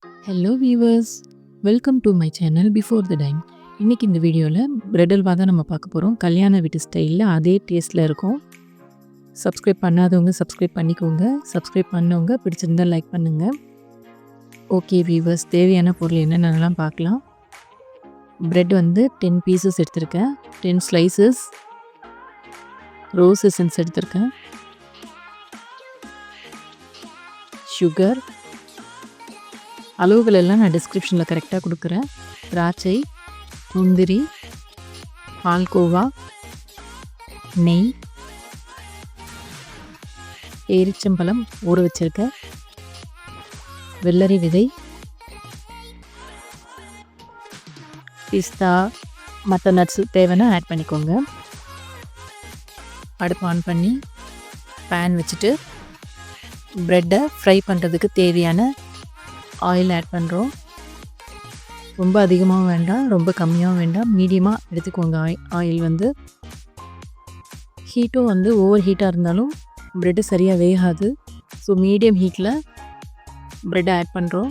Hello viewers, welcome to my channel before the time. இன்றைக்கி இந்த வீடியோவில் பிரெட் அல்வா தான் நம்ம பார்க்க போகிறோம். கல்யாண வீட்டு ஸ்டைலில் அதே டேஸ்ட்டில் இருக்கும். சப்ஸ்கிரைப் பண்ணாதவங்க சப்ஸ்கிரைப் பண்ணிக்கோங்க. சப்ஸ்கிரைப் பண்ணவங்க பிடிச்சிருந்தா லைக் பண்ணுங்கள். ஓகே வீவர்ஸ், தேவையான பொருள் என்னென்னலாம் பார்க்கலாம். பிரெட் வந்து 10 பீசஸ் எடுத்திருக்கேன். 10 ஸ்லைசஸ் ரோஸ் எசன்ஸ் எடுத்திருக்கேன். சுகர், அளவுகள் எல்லாம் நான் டிஸ்கிரிப்ஷனில் கரெக்டாக கொடுக்குறேன். திராட்சை, முந்திரி, பால்கோவா, நெய், பேரிச்சம்பழம் ஊற வச்சுருக்கேன், வெள்ளரி விதை, பிஸ்தா, மற்ற நட்ஸ் தேவைன்னா ஆட் பண்ணிக்கோங்க. அடுப்பு ஆன் பண்ணி பேன் வச்சுட்டு ப்ரெட்டை ஃப்ரை பண்ணுறதுக்கு தேவையான ஆயில் ஆட் பண்ணுறோம். ரொம்ப அதிகமாகவும் வேண்டாம், ரொம்ப கம்மியாகவும் வேண்டாம், மீடியமாக எடுத்துக்கோங்க. ஆயில் வந்து ஹீட்டும் வந்து ஓவர் ஹீட்டாக இருந்தாலும் ப்ரெட்டு சரியாக வேகாது. ஸோ மீடியம் ஹீட்டில் ப்ரெட்டை ஆட் பண்ணுறோம்.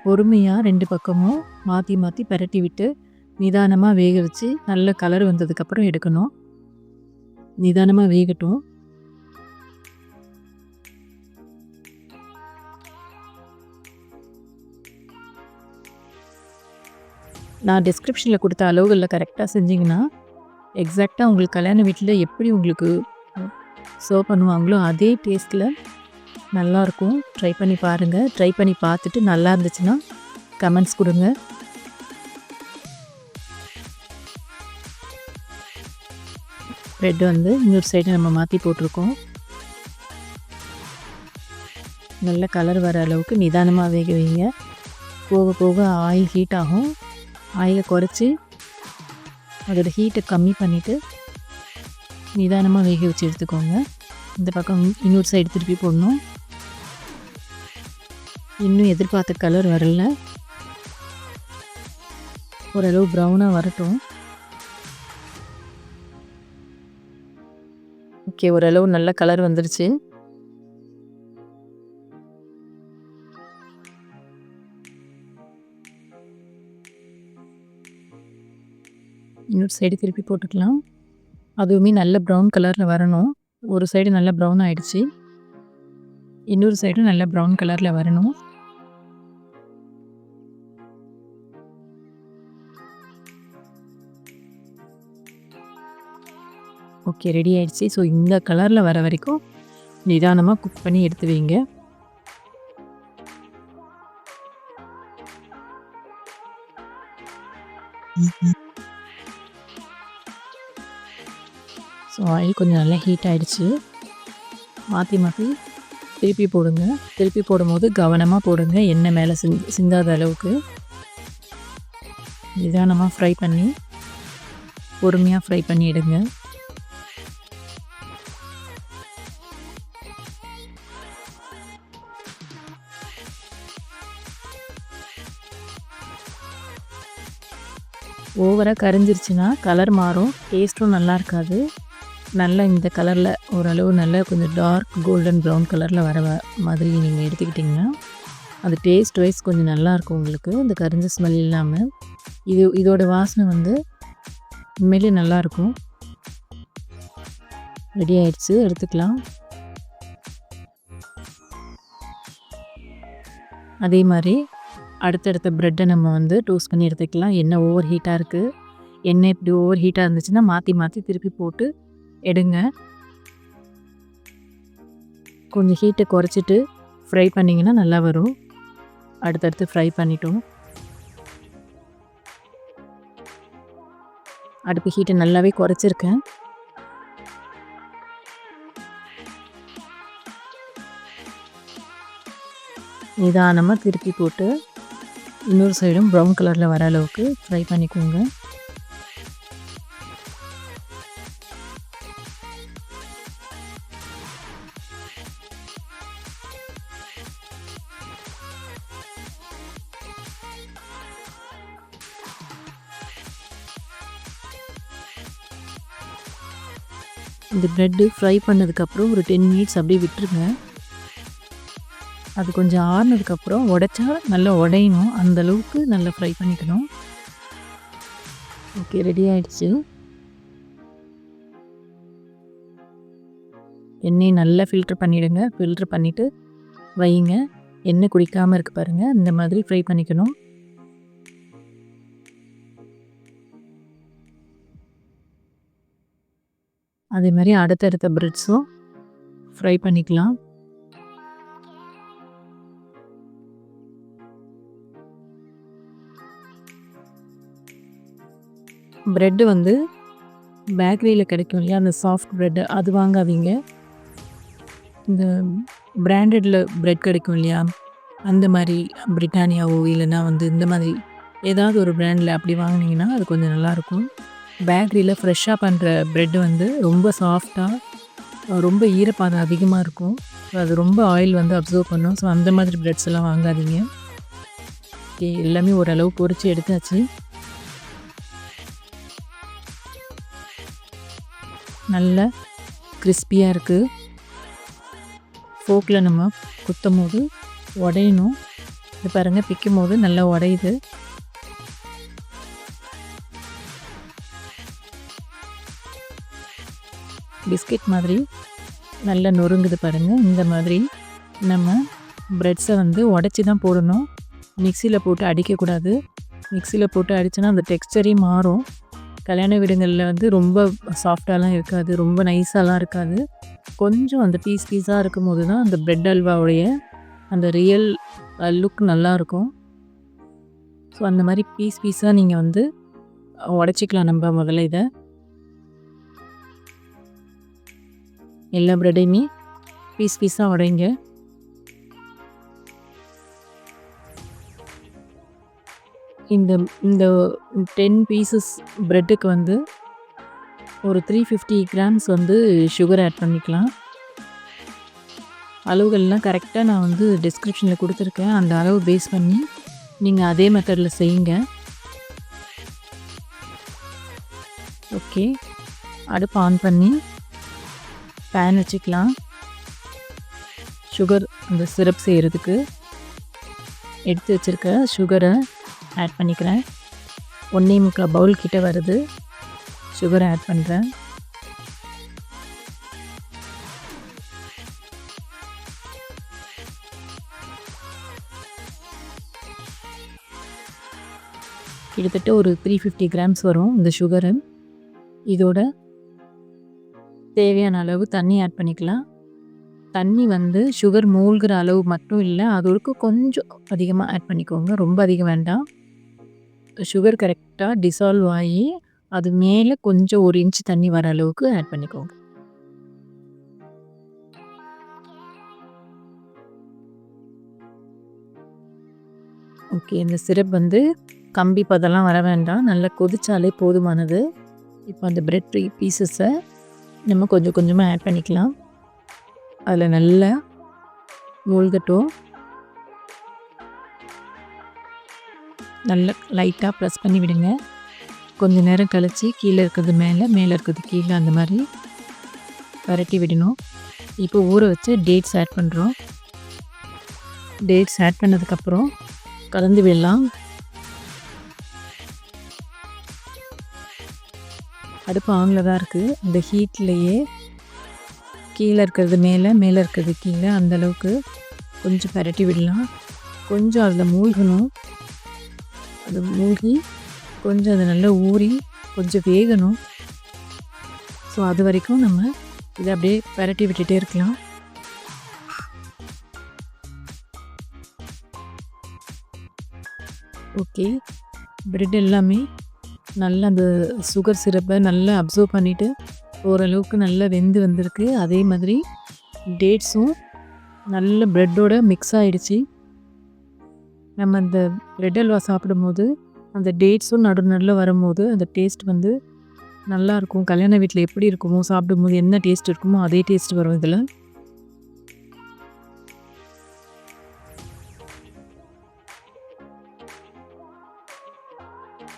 பொறுமையாக 2 பக்கமும் மாற்றி மாற்றி பரட்டி விட்டு நிதானமாக வேக வச்சு நல்ல கலர் வந்ததுக்கப்புறம் எடுக்கணும். நிதானமாக வேகட்டும். நான் டிஸ்கிரிப்ஷனில் கொடுத்த அளவுகளில் கரெக்டாக செஞ்சிங்கன்னா எக்ஸாக்டாக உங்களுக்கு கல்யாண வீட்டில் எப்படி உங்களுக்கு சர்வ் பண்ணுவாங்களோ அதே டேஸ்ட்டில் நல்லாயிருக்கும். ட்ரை பண்ணி பாருங்கள். ட்ரை பண்ணி பார்த்துட்டு நல்லா இருந்துச்சுன்னா கமெண்ட்ஸ் கொடுங்க. ப்ரெட் வந்து இன்னொரு சைடு நம்ம மாற்றி போட்டிருக்கோம். நல்ல கலர் வர அளவுக்கு நிதானமாக வேக வைங்க. போக போக ஆயில் ஹீட் ஆகும். ஆயிலை குறைச்சி அதோட ஹீட்டை கம்மி பண்ணிவிட்டு நிதானமாக வேக வச்சு எடுத்துக்கோங்க. இந்த பக்கம் இன்னொரு சைடு திருப்பி போடணும். இன்னும் எதிர்பார்த்த கலர் வரல, ஓரளவு ப்ரௌனாக வரட்டும். ஓகே, ஓரளவு நல்ல கலர் வந்துருச்சு. இன்னொரு சைடு திருப்பி போட்டுக்கலாம். அதுவுமே நல்ல ப்ரௌன் கலரில் வரணும். ஒரு சைடு நல்லா ப்ரௌன் ஆகிடுச்சு, இன்னொரு சைடும் நல்ல ப்ரௌன் கலரில் வரணும். ஓகே, ரெடி ஆகிடுச்சு. ஸோ இந்த கலரில் வர வரைக்கும் நிதானமாக குக் பண்ணி எடுத்து வைங்க. ஸோ ஆயில் கொஞ்சம் நல்லா ஹீட் ஆகிடுச்சு. மாற்றி மாற்றி திருப்பி போடுங்க. திருப்பி போடும்போது கவனமாக போடுங்க, எண்ணெய் மேலே சிந்தாத அளவுக்கு. நிதானமாக ஃப்ரை பண்ணி பொறுமையாக ஃப்ரை பண்ணி எடுங்க. ஓவராக கரிஞ்சிருச்சுன்னா கலர் மாறும், டேஸ்ட்டும் நல்லா இருக்காது. நல்லா இந்த கலரில் ஓரளவு நல்லா கொஞ்சம் டார்க் கோல்டன் ப்ரௌன் கலரில் வர மாதிரி நீங்கள் எடுத்துக்கிட்டிங்கன்னா அது டேஸ்ட் வைஸ் கொஞ்சம் நல்லாயிருக்கும் உங்களுக்கு. இந்த கரிஞ்ச ஸ்மெல் இல்லாமல் இதோட வாசனை வந்து உண்மையிலே நல்லாயிருக்கும். ரெடி ஆயிடுச்சு, எடுத்துக்கலாம். அதே மாதிரி அடுத்தடுத்த ப்ரெட்டை நம்ம வந்து டோஸ்ட் பண்ணி எடுத்துக்கலாம். எண்ணெய் ஓவர் ஹீட்டாக இருக்குது. எண்ணெய் இப்படி ஓவர் ஹீட்டாக இருந்துச்சுன்னா மாற்றி மாற்றி திருப்பி போட்டு எடுங்க. கொஞ்சம் ஹீட்டை குறைச்சிட்டு ஃப்ரை பண்ணிங்கன்னா நல்லா வரும். அடுத்தடுத்து ஃப்ரை பண்ணிட்டோம். அடுப்பு ஹீட்டை நல்லாவே குறைச்சிருக்கேன். நிதானமாக திருப்பி போட்டு இன்னொரு சைடும் ப்ரௌன் கலரில் வர அளவுக்கு ஃப்ரை பண்ணிக்கோங்க. இந்த ப்ரெட்டு ஃப்ரை பண்ணதுக்கப்புறம் ஒரு 10 மினிட்ஸ் அப்படியே விட்டுருங்க. அது கொஞ்சம் ஆறுனதுக்கப்புறம் உடைச்சா நல்லா உடையணும். அந்த அளவுக்கு நல்லா ஃப்ரை பண்ணிக்கணும். ஓகே, ரெடி ஆயிடுச்சு. எண்ணெயை நல்லா ஃபில்டர் பண்ணிவிடுங்க. ஃபில்டர் பண்ணிவிட்டு வைங்க. எண்ணெய் குடிக்காமல் இருக்கு பாருங்கள். இந்த மாதிரி ஃப்ரை பண்ணிக்கணும். அதே மாதிரி அடுத்தடுத்த பிரெட்ஸும் ஃப்ரை பண்ணிக்கலாம். ப்ரெட்டு வந்து பேக்கரியில் கிடைக்கும் இல்லையா, அந்த சாஃப்ட் ப்ரெட்டு அது வாங்காதீங்க. இந்த பிராண்டடில் ப்ரெட் கிடைக்கும் இல்லையா, அந்த மாதிரி பிரிட்டானியாவோ இல்லைன்னா வந்து இந்த மாதிரி ஏதாவது ஒரு பிராண்டில் அப்படி வாங்கினீங்கன்னா அது கொஞ்சம் நல்லாயிருக்கும். பேக்கரியில் ஃப்ரெஷ்ஷாக பண்ணுற ப்ரெட்டு வந்து ரொம்ப சாஃப்டாக, ரொம்ப ஈரப்பதம் அதிகமாக இருக்கும். ஸோ அது ரொம்ப ஆயில் வந்து அப்சர்வ் பண்ணும். ஸோ அந்த மாதிரி ப்ரெட்ஸ் எல்லாம் வாங்காதீங்க. ஓகே, எல்லாமே ஓரளவு பொரித்து எடுத்தாச்சு. நல்லா கிறிஸ்பியாக இருக்குது. ஃபோக்கில் நம்ம குத்தும் போது உடையணும். இது பாருங்கள், பிக்கும் போது நல்லா உடையுது. பிஸ்கெட் மாதிரி நல்லா நொறுங்குது பாருங்கள். இந்த மாதிரி நம்ம ப்ரெட்ஸை வந்து உடச்சி தான் போடணும். மிக்சியில் போட்டு அடிக்கக்கூடாது. மிக்சியில் போட்டு அடித்தோன்னா அந்த டெக்ஸ்சரே மாறும். கல்யாண வீடுங்களில் வந்து ரொம்ப சாஃப்டாலாம் இருக்காது, ரொம்ப நைஸாலாம் இருக்காது. கொஞ்சம் அந்த பீஸாக இருக்கும் போது தான் அந்த ப்ரெட் அல்வாவுடைய அந்த ரியல் லுக் நல்லாயிருக்கும். ஸோ அந்த மாதிரி பீஸாக நீங்கள் வந்து உடச்சிக்கலாம். நம்ம முதல்ல இதை எல்லா ப்ரெட்டையுமே பீஸாக உடைங்க. இந்த இந்த 10 பீசஸ் ப்ரெட்டுக்கு வந்து ஒரு 350 கிராம்ஸ் வந்து சுகர் ஆட் பண்ணிக்கலாம். அளவுகள்லாம் கரெக்டாக நான் வந்து டிஸ்கிரிப்ஷனில் கொடுத்துருக்கேன். அந்த அளவு பேஸ் பண்ணி நீங்கள் அதே மெத்தடில் செய்யுங்க. ஓகே, அடுப்பு ஆன் பண்ணி பேன் வச்சுக்கலாம். சுகர் அந்த சிரப் செய்கிறதுக்கு எடுத்து வச்சுருக்க சுகரை ஆட் பண்ணிக்கிறேன். 1.25 பவுல் கிட்ட வருது. சுகரை ஆட் பண்ணுறேன். கிட்டத்தட்ட ஒரு 350 கிராம்ஸ் வரும் இந்த சுகரு. இதோட தேவையான அளவு தண்ணி ஆட் பண்ணிக்கலாம். தண்ணி வந்து சுகர் மூழ்கிற அளவு மட்டும் இல்லை, அதோருக்கு கொஞ்சம் அதிகமாக ஆட் பண்ணிக்கோங்க. ரொம்ப அதிகம் வேண்டாம். சுகர் கரெக்டாக டிசால்வ் ஆகி அது மேலே கொஞ்சம் 1 இன்ச் தண்ணி வர அளவுக்கு ஆட் பண்ணிக்கோங்க. ஓகே, இந்த சிரப் வந்து கம்பி பதெல்லாம் வர வேண்டாம், நல்லா கொதிச்சாலே போதுமானது. இப்போ அந்த பிரெட் பீசஸை நம்ம கொஞ்சம் கொஞ்சமாக ஆட் பண்ணிக்கலாம். அதில் நல்லா மூழ்கட்டும். நல்லா லைட்டாக ப்ரெஸ் பண்ணி விடுங்க. கொஞ்சம் நேரம் கழித்து கீழே இருக்கிறது மேலே, மேலே இருக்கிறது கீழே, அந்த மாதிரி பரட்டி விடணும். இப்போ ஊற வச்சு டேட்ஸ் ஆட் பண்ணுறோம். டேட்ஸ் ஆட் பண்ணதுக்கப்புறம் கலந்து விடலாம். அடுப்பு ஆனில் தான் இருக்குது. அந்த ஹீட்லேயே கீழே இருக்கிறது மேலே, மேலே இருக்கிறது கீழே, அந்தளவுக்கு கொஞ்சம் பரட்டி விடலாம். கொஞ்சம் அதில் மூழ்கணும். அது மூழ்கி கொஞ்சம் அது நல்லா ஊறி கொஞ்சம் வேகணும். ஸோ அது வரைக்கும் நம்ம இதை அப்படியே பரட்டி விட்டுட்டே இருக்கலாம். ஓகே, பிரெட் எல்லாமே நல்லா அந்த சுகர் சிரப்பை நல்லா அப்சர்வ் பண்ணிவிட்டு ஓரளவுக்கு நல்லா வெந்து வந்திருக்கு. அதே மாதிரி டேட்ஸும் நல்ல ப்ரெட்டோட மிக்ஸ் ஆகிடுச்சு. நம்ம அந்த பிரெட் அல்வா சாப்பிடும்போது அந்த டேட்ஸும் நடுநடுவில் வரும்போது அந்த டேஸ்ட் வந்து நல்லாயிருக்கும். கல்யாண வீட்டில் எப்படி இருக்குமோ, சாப்பிடும்போது என்ன டேஸ்ட் இருக்குமோ அதே டேஸ்ட் வரும் இதில்.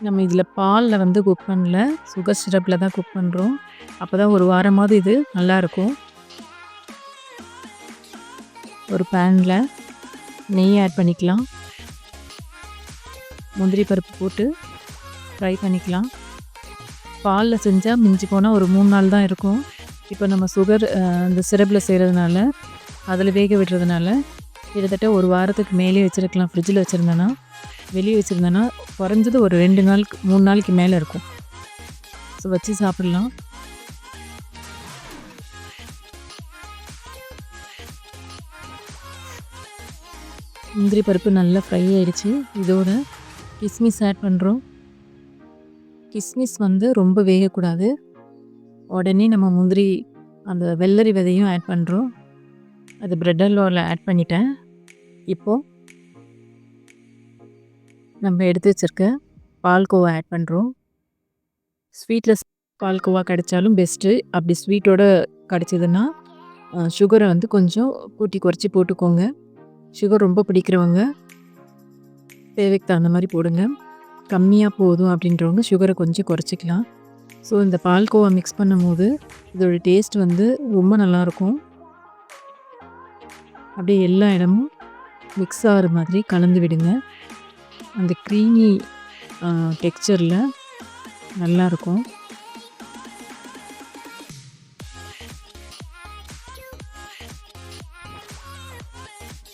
நம்ம இதில் பாலில் வந்து குக் பண்ணல, சுகர் சிரப்பில் தான் குக் பண்ணுறோம். அப்போ தான் ஒரு வாரமாவது இது நல்லாயிருக்கும். ஒரு பேனில் நெய் ஆட் பண்ணிக்கலாம். முந்திரி பருப்பு போட்டு ஃப்ரை பண்ணிக்கலாம். பாலில் செஞ்சால் மிஞ்சி போனால் ஒரு 3 நாள் தான் இருக்கும். இப்போ நம்ம சுகர் அந்த சிரப்பில் செய்கிறதுனால அதில் வேக விடுறதுனால கிட்டத்தட்ட ஒரு வாரத்துக்கு மேலே வச்சுருக்கலாம். ஃப்ரிட்ஜில் வச்சுருந்தேன்னா, வெளியே வச்சுருந்தேன்னா குறைஞ்சது ஒரு 2 நாளுக்கு 3 நாளைக்கு மேலே இருக்கும். ஸோ வச்சு சாப்பிட்லாம். முந்திரி பருப்பு நல்லா ஃப்ரை ஆகிடுச்சு. இதோட கிஸ்மிஸ் ஆட் பண்ணுறோம். கிஸ்மிஸ் வந்து ரொம்ப வேகக்கூடாது. உடனே நம்ம முந்திரி அந்த வெள்ளரி விதையும் ஆட் பண்ணுறோம். அது பிரெட் அல்வாவில் ஆட் பண்ணிட்டேன். இப்போது நம்ம எடுத்து வச்சுருக்க பால்கோவா ஆட் பண்ணுறோம். ஸ்வீட்லெஸ் பால்கோவா கிடைச்சாலும் பெஸ்ட்டு. அப்படி ஸ்வீட்டோடு கிடச்சிதுன்னா சுகரை வந்து கொஞ்சம் கூட்டி குறைச்சி போட்டுக்கோங்க. சுகர் ரொம்ப பிடிக்கிறவங்க தேவைக்கு தகுந்த மாதிரி போடுங்க. கம்மியாக போதும் அப்படின்றவங்க சுகரை கொஞ்சம் குறைச்சிக்கலாம். ஸோ இந்த பால்கோவா மிக்ஸ் பண்ணும்போது இதோட டேஸ்ட் வந்து ரொம்ப நல்லாயிருக்கும். அப்படியே எல்லா இடமும் மிக்ஸ் ஆகிற மாதிரி கலந்து விடுங்க. அந்த க்ரீமி டெக்ஸ்சரில் நல்லாயிருக்கும்.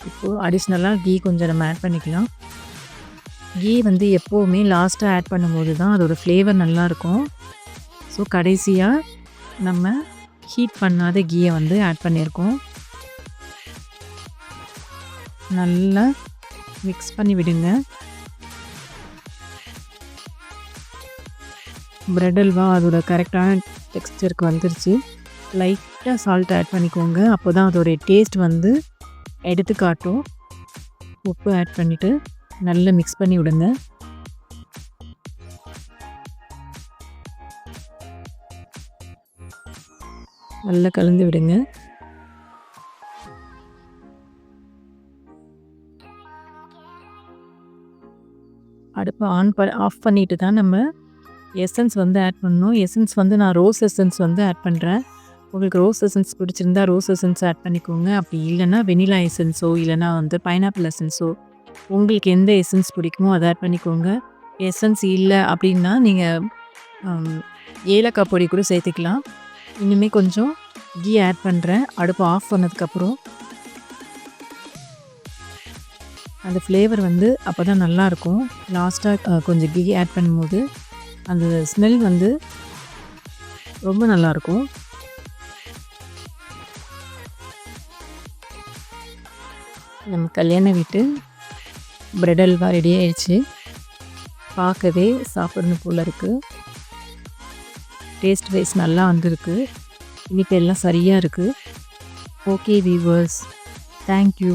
இப்போது அடிஷ்னலாக கீ கொஞ்சம் நம்ம ஆட் பண்ணிக்கலாம். கீ வந்து எப்போவுமே லாஸ்ட்டாக ஆட் பண்ணும்போது தான் அதோட ஃப்ளேவர் நல்லாயிருக்கும். ஸோ கடைசியாக நம்ம ஹீட் பண்ணாத கீயை வந்து ஆட் பண்ணியிருக்கோம். நல்லா மிக்ஸ் பண்ணி விடுங்க. பிரெட் அல்வா அதோட கரெக்டான டெக்ஸ்சருக்கு வந்துருச்சு. லைட்டாக சால்ட் ஆட் பண்ணிக்கோங்க. அப்போ தான் அதோடைய டேஸ்ட் வந்து எடுத்து காட்டும். உப்பு ஆட் பண்ணிவிட்டு நல்லா மிக்ஸ் பண்ணி விடுங்க. நல்லா கலந்து விடுங்க. அடுப்பை ஆஃப் பண்ணிட்டு தான் நம்ம எசன்ஸ் வந்து ஆட் பண்ணணும். எசன்ஸ் வந்து நான் ரோஸ் எசன்ஸ் வந்து ஆட் பண்ணுறேன். உங்களுக்கு ரோஸ் எசன்ஸ் பிடிச்சிருந்தா ரோஸ் எசன்ஸ் ஆட் பண்ணிக்கோங்க. அப்படி இல்லைன்னா வெனிலா எசன்ஸோ இல்லைனா வந்து பைனாப்பிள் எசன்ஸோ உங்களுக்கு எந்த எசன்ஸ் பிடிக்குமோ அதை ஆட் பண்ணிக்கோங்க. எசன்ஸ் இல்லை அப்படின்னா நீங்கள் ஏலக்காய் பொடி கூட சேர்த்துக்கலாம். இனிமேல் கொஞ்சம் கீ ஆட் பண்ணுறேன். அடுப்பு ஆஃப் பண்ணதுக்கப்புறம் அந்த ஃப்ளேவர் வந்து அப்போ தான் நல்லாயிருக்கும். லாஸ்ட்டாக கொஞ்சம் கீ ஆட் பண்ணும்போது அந்த ஸ்மெல் வந்து ரொம்ப நல்லாயிருக்கும். நம்ம கல்யாண வீட்டு பிரெட் அல்வா ரெடி ஆயிடுச்சு. பார்க்கவே சாப்பிடணும் போல் இருக்குது. டேஸ்ட் வைஸ் நல்லா வந்திருக்கு. இனிப்பு எல்லாம் சரியாக இருக்குது. Okay viewers, thank you.